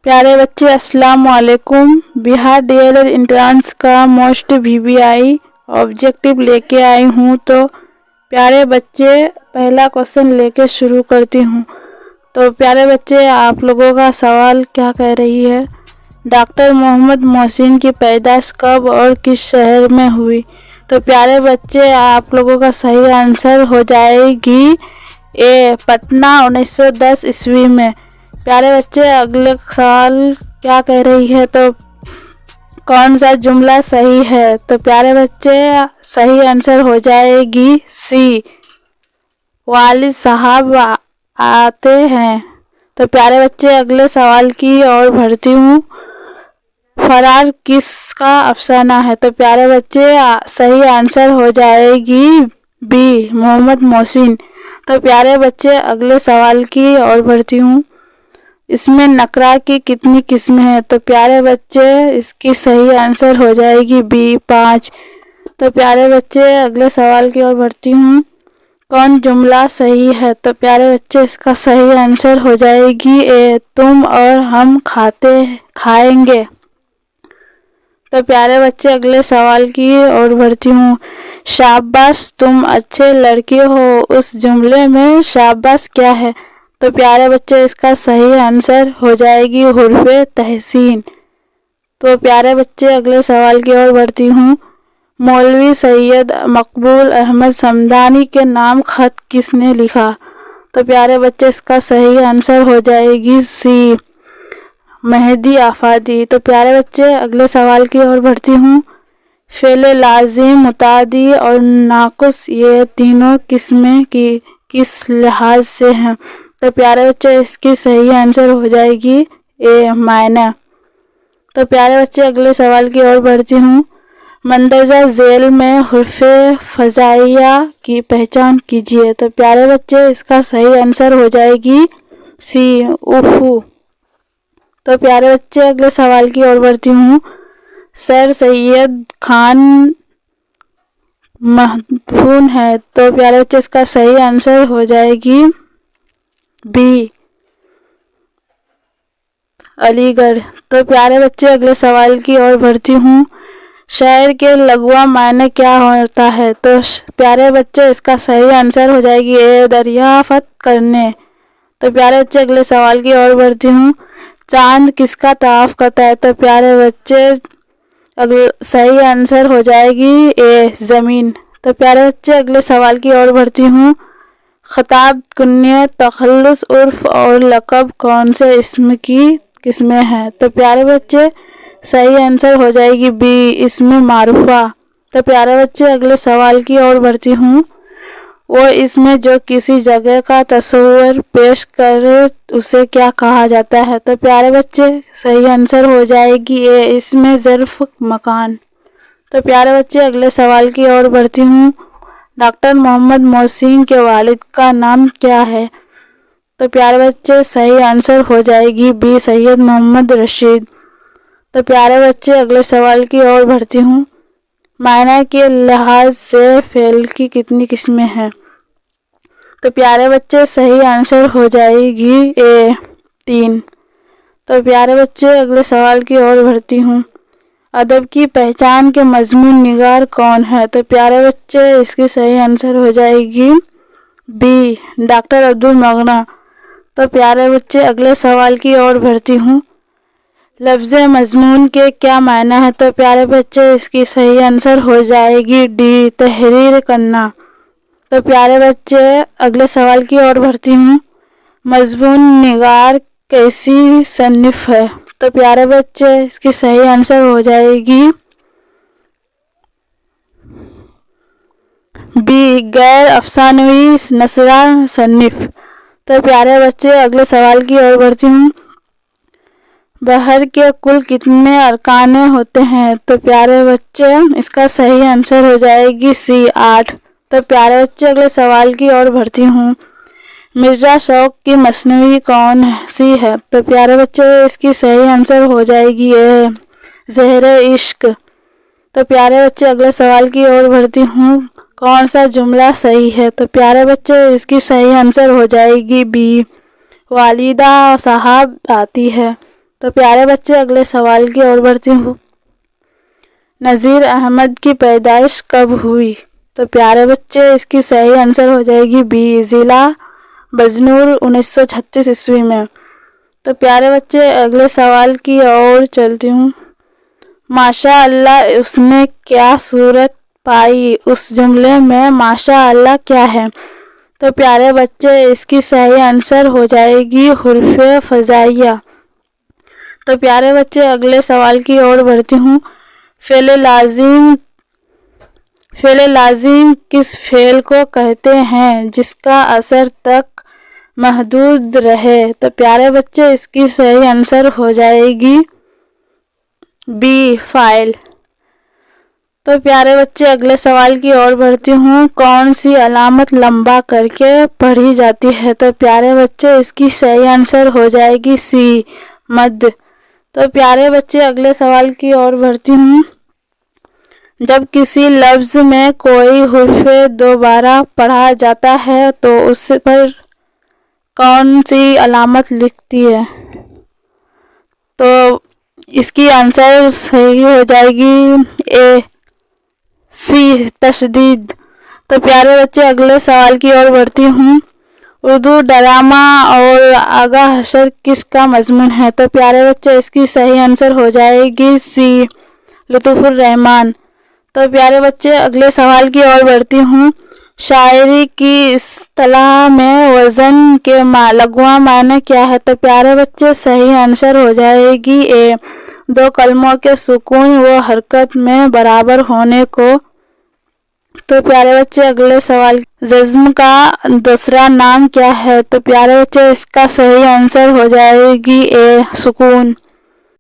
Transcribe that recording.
प्यारे बच्चे अस्सलाम वालेकुम। बिहार डीएलएड एंट्रेंस का मोस्ट वीवीआई ऑब्जेक्टिव लेके आई हूँ। तो प्यारे बच्चे पहला क्वेश्चन लेके शुरू करती हूँ। तो प्यारे बच्चे आप लोगों का सवाल क्या कह रही है, डॉक्टर मोहम्मद मोहसिन की पैदाइश कब और किस शहर में हुई। तो प्यारे बच्चे आप लोगों का सही आंसर हो जाएगी ए, पटना 1910 ईस्वी में। प्यारे बच्चे अगले सवाल क्या कह रही है, तो कौन सा जुमला सही है। तो प्यारे बच्चे सही आंसर हो जाएगी सी, वालिद साहब आते हैं। तो प्यारे बच्चे अगले सवाल की ओर बढ़ती हूँ। फरार किसका अफसाना है। तो प्यारे बच्चे सही आंसर हो जाएगी बी, मोहम्मद मोहसिन। तो प्यारे बच्चे अगले सवाल की ओर बढ़ती हूँ। इसमें नकरा की कितनी किस्में हैं। तो प्यारे बच्चे इसकी सही आंसर हो जाएगी बी, 5। तो प्यारे बच्चे अगले सवाल की ओर बढ़ती हूँ। कौन जुमला सही है। तो प्यारे बच्चे इसका सही आंसर हो जाएगी ए, तुम और हम खाएंगे। तो प्यारे बच्चे अगले सवाल की ओर बढ़ती हूँ। शाबाश तुम अच्छे लड़के हो, उस जुमले में शाबाश क्या है। तो प्यारे बच्चे इसका सही आंसर हो जाएगी हुर्फ़े तहसीन। तो प्यारे बच्चे अगले सवाल की ओर बढ़ती हूँ। मौलवी सैयद मकबूल अहमद समदानी के नाम खत किसने लिखा। तो प्यारे बच्चे इसका सही आंसर हो जाएगी सी, मेहदी आफादी। तो प्यारे बच्चे अगले सवाल की ओर बढ़ती हूँ। फ़ेल लाजिम, मुतादी और नाकुस ये तीनों किस्में की किस लिहाज से हैं। तो प्यारे बच्चे इसकी सही आंसर हो जाएगी ए, मायना। तो प्यारे बच्चे अगले सवाल की ओर बढ़ती हूँ। मंदरजा झेल में हुर्फ़े फ़ज़ाइया की पहचान कीजिए। तो प्यारे बच्चे इसका सही आंसर हो जाएगी सी, उफ़ू। तो प्यारे बच्चे अगले सवाल की ओर बढ़ती हूँ। सर सैयद खान मदफून है। तो प्यारे बच्चे इसका सही आंसर हो जाएगी बी, अलीगढ़। तो प्यारे बच्चे अगले सवाल की ओर बढ़ती हूँ। शायर के लग़वा मायने क्या होता है। तो प्यारे बच्चे इसका सही आंसर हो जाएगी ए, दरियाफ़त करने। तो प्यारे बच्चे अगले सवाल की ओर बढ़ती हूँ। चांद किसका तवाफ़ करता है। तो प्यारे बच्चे अगले सही आंसर हो जाएगी ए, ज़मीन। तो प्यारे बच्चे अगले सवाल की ओर बढ़ती हूँ। खिताब, कुन्नत, तखल्लुस, उर्फ और लक़ब कौन से इस्म की किस्में हैं। तो प्यारे बच्चे सही आंसर हो जाएगी बी, इस्म मारूफा। तो प्यारे बच्चे अगले सवाल की ओर बढ़ती हूँ। वो इसमें जो किसी जगह का तस्वुर पेश करे उसे क्या कहा जाता है। तो प्यारे बच्चे सही आंसर हो जाएगी ए, इसमें ज़र्फ़ मकान। तो प्यारे बच्चे अगले सवाल की ओर बढ़ती हूँ। डॉक्टर मोहम्मद मोहसिन के वालिद का नाम क्या है। तो प्यारे बच्चे सही आंसर हो जाएगी बी, सैयद मोहम्मद रशीद। तो प्यारे बच्चे अगले सवाल की ओर बढ़ती हूँ। मायने के लिहाज से फ़ेल की कितनी किस्में हैं। तो प्यारे बच्चे सही आंसर हो जाएगी ए, 3। तो प्यारे बच्चे अगले सवाल की ओर बढ़ती हूँ। अदब की पहचान के मज़मून निगार कौन है। तो प्यारे बच्चे इसकी सही आंसर हो जाएगी बी, डॉक्टर अब्दुल मगना। तो प्यारे बच्चे अगले सवाल की ओर बढ़ती हूँ। लफ्ज़ मज़मून के क्या मायने हैं। तो प्यारे बच्चे इसकी सही आंसर हो जाएगी डी, तहरीर करना। तो प्यारे बच्चे अगले सवाल की ओर बढ़ती हूँ। मज़मून निगार कैसी सन्निफ़ है। तो प्यारे बच्चे इसकी सही आंसर हो जाएगी बी, गैर अफ़सानवी नसरा सन्निफ़। तो प्यारे बच्चे अगले सवाल की ओर बढ़ती हूँ। बहर के कुल कितने अरकान होते हैं। तो प्यारे बच्चे इसका सही आंसर हो जाएगी सी, 8। तो प्यारे बच्चे अगले सवाल की ओर बढ़ती हूँ। मिर्ज़ा शौक़ की मसनवी कौन सी है। तो प्यारे बच्चे इसकी सही आंसर हो जाएगी ए, ज़हर इश्क। तो प्यारे बच्चे अगले सवाल की ओर बढ़ती हूँ। कौन सा जुमला सही है। तो प्यारे बच्चे इसकी सही आंसर हो जाएगी बी, वालिदा साहब आती है। تو پیارے بچے اگلے سوال کی اور بڑھتی ہوں. نذیر احمد کی پیدائش کب ہوئی؟ تو پیارے بچے اس کی صحیح آنسر ہو جائے گی بی، ضلع بجنور 1936 عیسوی میں. تو پیارے بچے اگلے سوال کی اور چلتی ہوں. ماشاء اللہ اس نے کیا صورت پائی؟ اس جملے میں ماشاء اللہ کیا ہے؟ تو پیارے بچے اس کی صحیح آنسر ہو جائے گی حروف فزائیہ. تو پیارے بچے اگلے سوال کی اور بڑھتی ہوں. فعل لازم کس فعل کو کہتے ہیں جس کا اثر تک محدود رہے؟ تو پیارے بچے اس کی صحیح آنسر ہو جائے گی بی، فاعل. تو پیارے بچے اگلے سوال کی اور بڑھتی ہوں. کون سی علامت لمبا کر کے پڑھی جاتی ہے؟ تو پیارے بچے اس کی صحیح آنسر ہو جائے گی سی، مد. تو پیارے بچے اگلے سوال کی اور بڑھتی ہوں. جب کسی لفظ میں کوئی حرف دوبارہ پڑھا جاتا ہے تو اس پر کون سی علامت لکھتی ہے؟ تو اس کی آنسر صحیح ہو جائے گی اے، سی، تشدید. تو پیارے بچے اگلے سوال کی اور بڑھتی ہوں. اردو ڈرامہ اور آغا حشر کس کا مضمون ہے؟ تو پیارے بچے اس کی صحیح آنسر ہو جائے گی سی، لطف الرحمان. تو پیارے بچے اگلے سوال کی اور بڑھتی ہوں. شاعری کی اصطلاح میں وزن کے لغوی معنی کیا ہے؟ تو پیارے بچے صحیح آنسر ہو جائے گی اے، دو کلموں کے سکون و حرکت میں برابر ہونے کو. تو پیارے بچے اگلے سوال. جزم کا دوسرا نام کیا ہے؟ تو پیارے بچے اس کا صحیح آنسر ہو جائے گی اے، سکون.